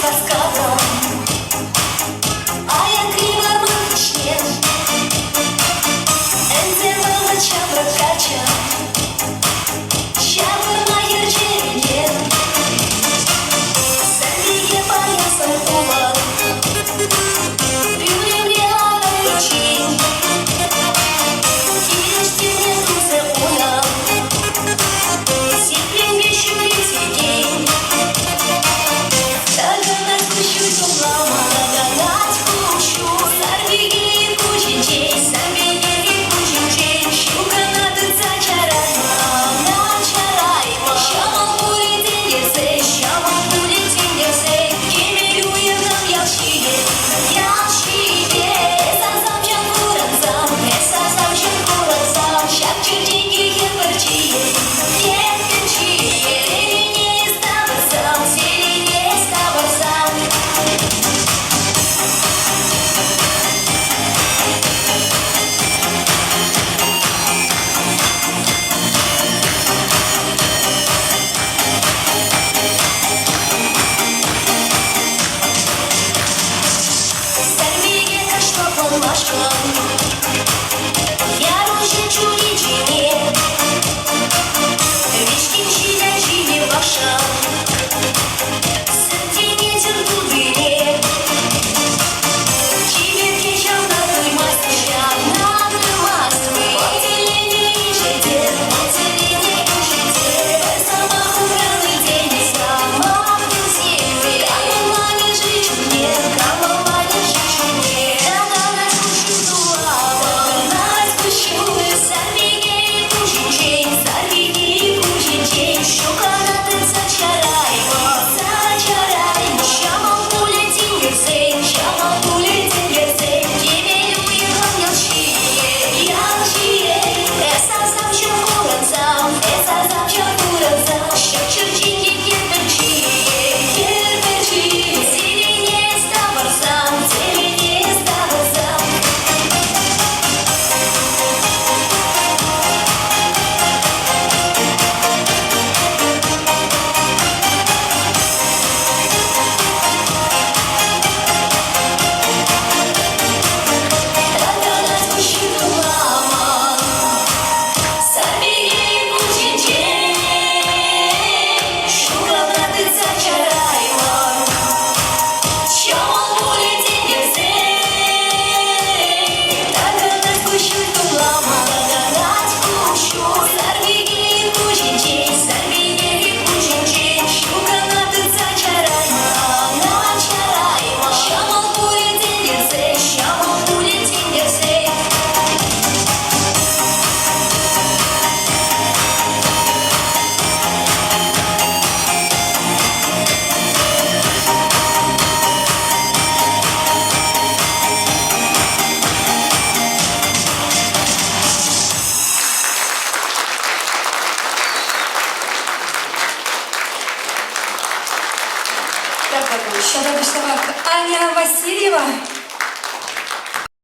каскадом, а я криво махнешь. Энзевала чабра кача, чабра моя черене. Садие поясом кула, бюли мне лавочи. Киришки мне тузе уна, сиплем вещи присеги. Догонать кущу тумлама, догонать кущу. Сорвиги кучи, сорвиги кучи. Щука надо зачарайма, начарайма. Щамал будет деньги, щамал будет деньги. Кемелюем нам ялчиге, ялчиге. Эсазам чакуразам, эсазам чакуразам. Щапчу деньги хеперчиге, хеперчиге. Селине ставарсам, селине ставарсам. Сорвиги каштопом машком, я ручи чуличине. Вишки чилячине баша, сыртине тюрдудыне. Чибер кечам надуй мастычам, надуй мастый. Поцелени ищете, поцелени ищете. Сама укралый день, сама вкусивый. Камала не жичу мне, камала не жичу мне. Догонать кущу тулава, догонать кущу. Сорвиги кучи, сорвиги кучи. Щука надо зачарайма, зачарайма. Щамал будет деньги, щамал будет деньги. Кемелюем нам ялчиге, ялчиге. Эсазам чакуразам, эсазам чакуразам. Щапчу деньги хеперчиге, хеперчиге. Селине ставарсам, селине ставарсам. Догонать кущу тулама, сорвиги кучи. Щука надо зачарайма, щамал будет деньги. Догонать кущу тулама, догонать кущу. Сорвиги кучи, сорвиги кучи. Щука надо зачарайма, начарайма. Щамал будет деньги, щамал будет деньги. Так, еще вышла Аня Васильева.